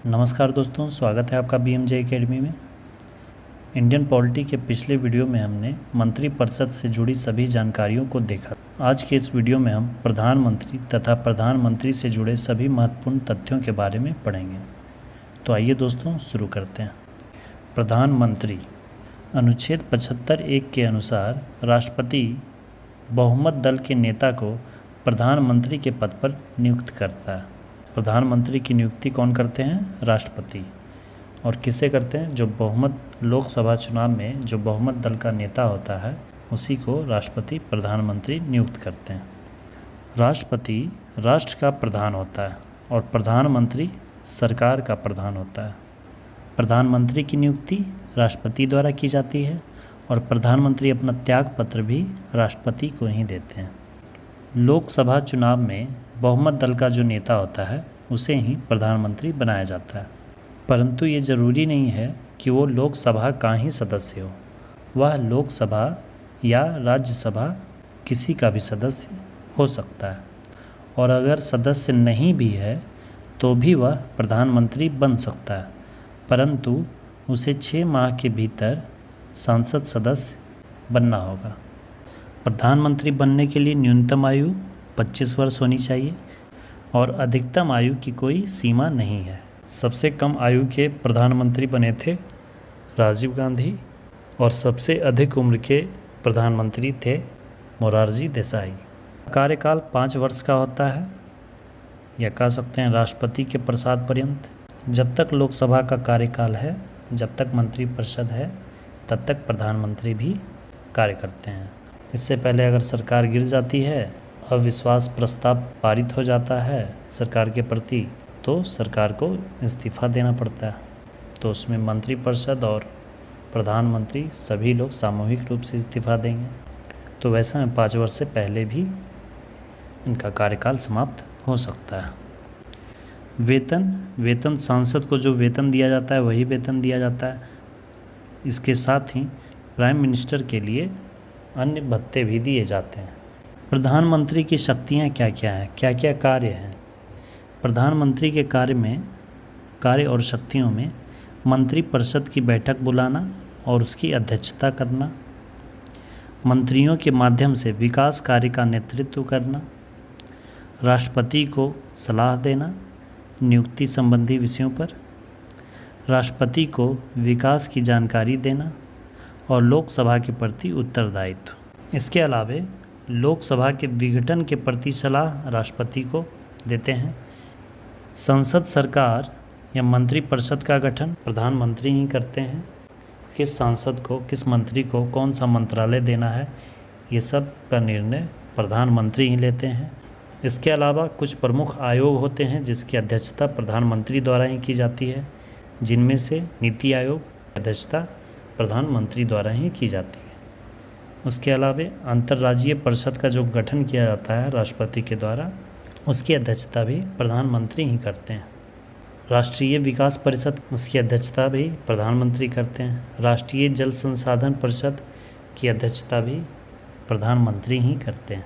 नमस्कार दोस्तों, स्वागत है आपका BMJ एकेडमी में। इंडियन पॉलिटी के पिछले वीडियो में हमने मंत्रिपरिषद से जुड़ी सभी जानकारियों को देखा। आज के इस वीडियो में हम प्रधानमंत्री तथा प्रधानमंत्री से जुड़े सभी महत्वपूर्ण तथ्यों के बारे में पढ़ेंगे। तो आइए दोस्तों शुरू करते हैं। प्रधानमंत्री अनुच्छेद 75(1) के अनुसार राष्ट्रपति बहुमत दल के नेता को प्रधानमंत्री के पद पर नियुक्त करता है। प्रधानमंत्री की नियुक्ति कौन करते हैं? राष्ट्रपति। और किसे करते हैं? जो बहुमत लोकसभा चुनाव में जो बहुमत दल का नेता होता है उसी को राष्ट्रपति प्रधानमंत्री नियुक्त करते हैं। राष्ट्रपति राष्ट्र का प्रधान होता है और प्रधानमंत्री सरकार का प्रधान होता है। प्रधानमंत्री की नियुक्ति राष्ट्रपति द्वारा की जाती है और प्रधानमंत्री अपना त्याग पत्र भी राष्ट्रपति को ही देते हैं। लोकसभा चुनाव में बहुमत दल का जो नेता होता है उसे ही प्रधानमंत्री बनाया जाता है, परंतु ये ज़रूरी नहीं है कि वो लोकसभा का ही सदस्य हो। वह लोकसभा या राज्यसभा किसी का भी सदस्य हो सकता है, और अगर सदस्य नहीं भी है तो भी वह प्रधानमंत्री बन सकता है, परंतु उसे 6 माह के भीतर संसद सदस्य बनना होगा। प्रधानमंत्री बनने के लिए न्यूनतम आयु 25 वर्ष होनी चाहिए और अधिकतम आयु की कोई सीमा नहीं है। सबसे कम आयु के प्रधानमंत्री बने थे राजीव गांधी और सबसे अधिक उम्र के प्रधानमंत्री थे मोरारजी देसाई। कार्यकाल 5 वर्ष का होता है, या कह सकते हैं राष्ट्रपति के प्रसाद पर्यंत। जब तक लोकसभा का कार्यकाल है, जब तक मंत्रिपरिषद है, तब तक प्रधानमंत्री भी कार्य करते हैं। इससे पहले अगर सरकार गिर जाती है, अविश्वास प्रस्ताव पारित हो जाता है सरकार के प्रति, तो सरकार को इस्तीफा देना पड़ता है। तो उसमें मंत्रिपरिषद और प्रधानमंत्री सभी लोग सामूहिक रूप से इस्तीफा देंगे। तो वैसा में 5 वर्ष से पहले भी इनका कार्यकाल समाप्त हो सकता है। वेतन सांसद को जो वेतन दिया जाता है वही वेतन दिया जाता है। इसके साथ ही प्राइम मिनिस्टर के लिए अन्य भत्ते भी दिए जाते हैं। प्रधानमंत्री की शक्तियाँ क्या क्या हैं, क्या क्या कार्य हैं? प्रधानमंत्री के कार्य और शक्तियों में मंत्रिपरिषद की बैठक बुलाना और उसकी अध्यक्षता करना, मंत्रियों के माध्यम से विकास कार्य का नेतृत्व करना, राष्ट्रपति को सलाह देना नियुक्ति संबंधी विषयों पर, राष्ट्रपति को विकास की जानकारी देना और लोकसभा के प्रति उत्तरदायित्व। इसके अलावा लोकसभा के विघटन के प्रति सलाह राष्ट्रपति को देते हैं। संसद, सरकार या मंत्रिपरिषद का गठन प्रधानमंत्री ही करते हैं। किस सांसद को, किस मंत्री को कौन सा मंत्रालय देना है, ये सब का निर्णय प्रधानमंत्री ही लेते हैं। इसके अलावा कुछ प्रमुख आयोग होते हैं जिसकी अध्यक्षता प्रधानमंत्री द्वारा ही की जाती है, जिनमें से नीति आयोग की अध्यक्षता प्रधानमंत्री द्वारा ही की जाती है। उसके अलावा अंतर्राज्यीय परिषद का जो गठन किया जाता है राष्ट्रपति के द्वारा, उसकी अध्यक्षता भी प्रधानमंत्री ही करते हैं। राष्ट्रीय विकास परिषद, उसकी अध्यक्षता भी प्रधानमंत्री करते हैं। राष्ट्रीय जल संसाधन परिषद की अध्यक्षता भी प्रधानमंत्री ही करते हैं।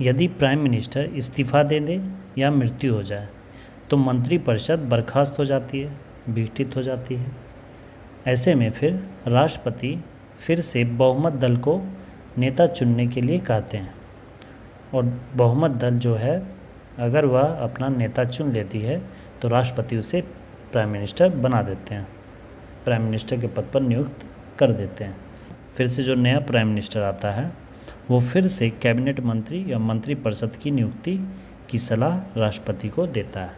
यदि प्राइम मिनिस्टर इस्तीफा दे दे या मृत्यु हो जाए तो मंत्रिपरिषद बर्खास्त हो जाती है, विघटित हो जाती है। ऐसे में फिर राष्ट्रपति फिर से बहुमत दल को नेता चुनने के लिए कहते हैं, और बहुमत दल जो है अगर वह अपना नेता चुन लेती है तो राष्ट्रपति उसे प्राइम मिनिस्टर बना देते हैं, प्राइम मिनिस्टर के पद पर नियुक्त कर देते हैं। फिर से जो नया प्राइम मिनिस्टर आता है वो फिर से कैबिनेट मंत्री या मंत्रिपरिषद की नियुक्ति की सलाह राष्ट्रपति को देता है,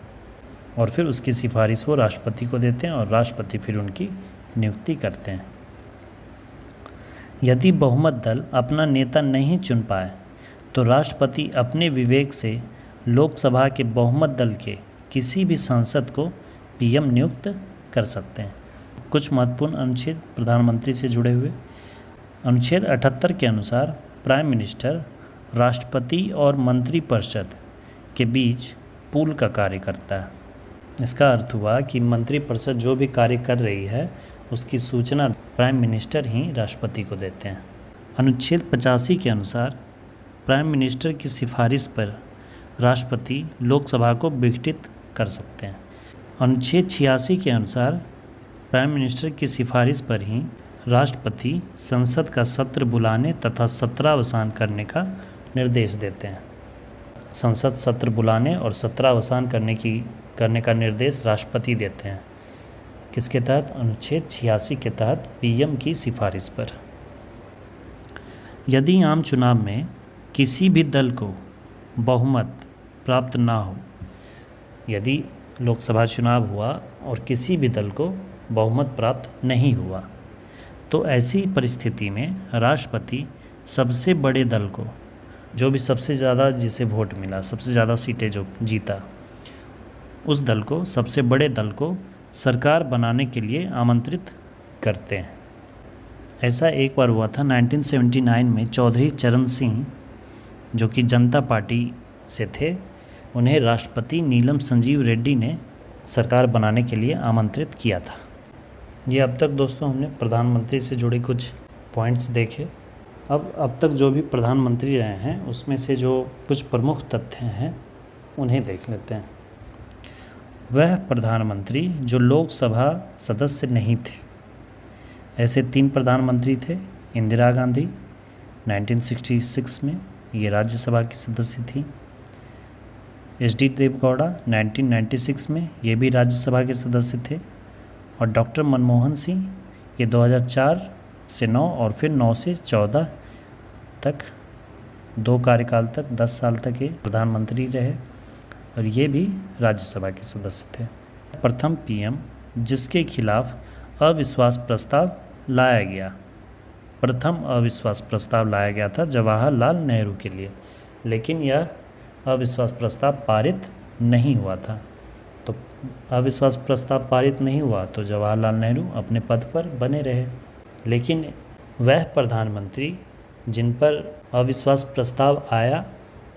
और फिर उसकी सिफारिश वो राष्ट्रपति को देते हैं और राष्ट्रपति फिर उनकी नियुक्ति करते हैं। यदि बहुमत दल अपना नेता नहीं चुन पाए तो राष्ट्रपति अपने विवेक से लोकसभा के बहुमत दल के किसी भी सांसद को PM नियुक्त कर सकते हैं। कुछ महत्वपूर्ण अनुच्छेद प्रधानमंत्री से जुड़े हुए। अनुच्छेद 78 के अनुसार प्राइम मिनिस्टर राष्ट्रपति और मंत्रिपरिषद के बीच पुल का कार्य करता है। इसका अर्थ हुआ कि मंत्रिपरिषद जो भी कार्य कर रही है उसकी सूचना प्राइम मिनिस्टर ही राष्ट्रपति को देते हैं। अनुच्छेद 85 के अनुसार प्राइम मिनिस्टर की सिफारिश पर राष्ट्रपति लोकसभा को विघटित कर सकते हैं। अनुच्छेद 86 के अनुसार प्राइम मिनिस्टर की सिफारिश पर ही राष्ट्रपति संसद का सत्र बुलाने तथा सत्रावसान करने का निर्देश देते हैं। संसद सत्र बुलाने और सत्रावसान करने का निर्देश राष्ट्रपति देते हैं। किसके तहत? अनुच्छेद 86 के तहत पीएम की सिफारिश पर। यदि आम चुनाव में किसी भी दल को बहुमत प्राप्त ना हो, यदि लोकसभा चुनाव हुआ और किसी भी दल को बहुमत प्राप्त नहीं हुआ, तो ऐसी परिस्थिति में राष्ट्रपति सबसे बड़े दल को, जो भी सबसे ज़्यादा जिसे वोट मिला, सबसे ज़्यादा सीटें जो जीता, उस दल को, सबसे बड़े दल को सरकार बनाने के लिए आमंत्रित करते हैं। ऐसा एक बार हुआ था 1979 में। चौधरी चरण सिंह जो कि जनता पार्टी से थे, उन्हें राष्ट्रपति नीलम संजीव रेड्डी ने सरकार बनाने के लिए आमंत्रित किया था। ये अब तक दोस्तों हमने प्रधानमंत्री से जुड़े कुछ पॉइंट्स देखे। अब तक जो भी प्रधानमंत्री रहे हैं उसमें से जो कुछ प्रमुख तथ्य हैं उन्हें देख लेते हैं। वह प्रधानमंत्री जो लोकसभा सदस्य नहीं थे, ऐसे 3 प्रधानमंत्री थे। इंदिरा गांधी 1966 में, ये राज्यसभा की सदस्य थी। HD देवेगौड़ा 1996 में, ये भी राज्यसभा के सदस्य थे। और डॉक्टर मनमोहन सिंह, ये 2004 से 9 और फिर 9 से 14 तक 2 कार्यकाल तक 10 साल तक ये प्रधानमंत्री रहे और ये भी राज्यसभा के सदस्य थे। प्रथम पीएम जिसके खिलाफ अविश्वास प्रस्ताव लाया गया, प्रथम अविश्वास प्रस्ताव लाया गया था जवाहरलाल नेहरू के लिए, लेकिन यह अविश्वास प्रस्ताव पारित नहीं हुआ था। तो अविश्वास प्रस्ताव पारित नहीं हुआ तो जवाहरलाल नेहरू अपने पद पर बने रहे। लेकिन वह प्रधानमंत्री जिन पर अविश्वास प्रस्ताव आया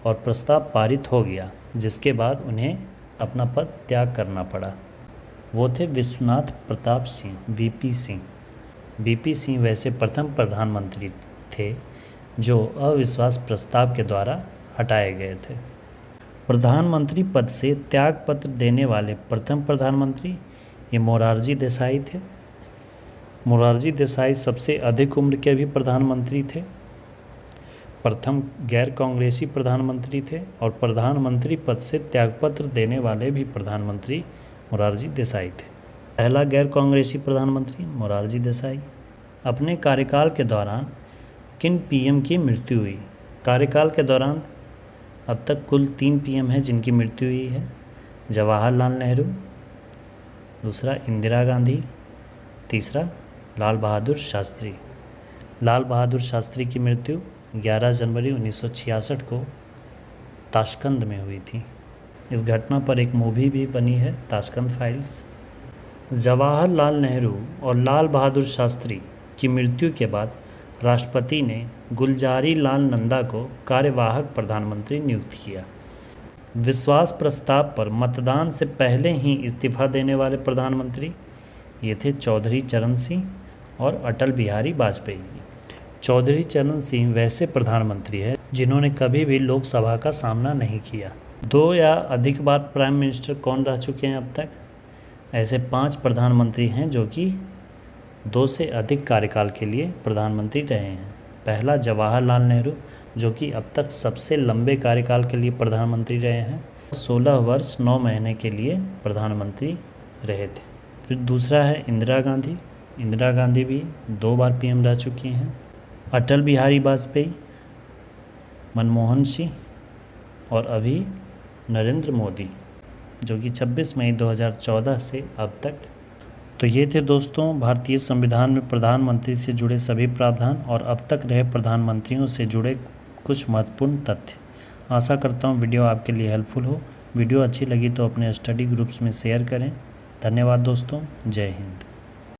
और प्रस्ताव पारित हो गया, जिसके बाद उन्हें अपना पद त्याग करना पड़ा, वो थे विश्वनाथ प्रताप सिंह, वीपी सिंह। वीपी सिंह वैसे प्रथम प्रधानमंत्री थे जो अविश्वास प्रस्ताव के द्वारा हटाए गए थे। प्रधानमंत्री पद से त्यागपत्र देने वाले प्रथम प्रधानमंत्री ये मोरारजी देसाई थे। मोरारजी देसाई सबसे अधिक उम्र के भी प्रधानमंत्री थे, प्रथम गैर कांग्रेसी प्रधानमंत्री थे और प्रधानमंत्री पद से त्यागपत्र देने वाले भी प्रधानमंत्री मोरारजी देसाई थे। पहला गैर कांग्रेसी प्रधानमंत्री मोरारजी देसाई। अपने कार्यकाल के दौरान किन पीएम की मृत्यु हुई? कार्यकाल के दौरान अब तक कुल 3 पीएम हैं जिनकी मृत्यु हुई है। जवाहरलाल नेहरू, दूसरा इंदिरा गांधी, तीसरा लाल बहादुर शास्त्री। लाल बहादुर शास्त्री की मृत्यु 11 जनवरी 1966 को ताशकंद में हुई थी। इस घटना पर एक मूवी भी बनी है, ताशकंद फाइल्स। जवाहरलाल नेहरू और लाल बहादुर शास्त्री की मृत्यु के बाद राष्ट्रपति ने गुलजारी लाल नंदा को कार्यवाहक प्रधानमंत्री नियुक्त किया। विश्वास प्रस्ताव पर मतदान से पहले ही इस्तीफा देने वाले प्रधानमंत्री ये थे चौधरी चरण सिंह और अटल बिहारी वाजपेयी। चौधरी चरण सिंह वैसे प्रधानमंत्री हैं जिन्होंने कभी भी लोकसभा का सामना नहीं किया। 2 या अधिक बार प्राइम मिनिस्टर कौन रह चुके हैं अब तक? ऐसे 5 प्रधानमंत्री हैं जो कि 2 से अधिक कार्यकाल के लिए प्रधानमंत्री रहे हैं। पहला जवाहरलाल नेहरू जो कि अब तक सबसे लंबे कार्यकाल के लिए प्रधानमंत्री रहे हैं, 16 वर्ष 9 महीने के लिए प्रधानमंत्री रहे थे। फिर दूसरा है इंदिरा गांधी। इंदिरा गांधी भी 2 बार पीएम रह चुकी हैं। अटल बिहारी वाजपेयी, मनमोहन सिंह और अभी नरेंद्र मोदी जो कि 26 मई 2014 से अब तक। तो ये थे दोस्तों भारतीय संविधान में प्रधानमंत्री से जुड़े सभी प्रावधान और अब तक रहे प्रधानमंत्रियों से जुड़े कुछ महत्वपूर्ण तथ्य। आशा करता हूँ वीडियो आपके लिए हेल्पफुल हो। वीडियो अच्छी लगी तो अपने स्टडी ग्रुप्स में शेयर करें। धन्यवाद दोस्तों। जय हिंद।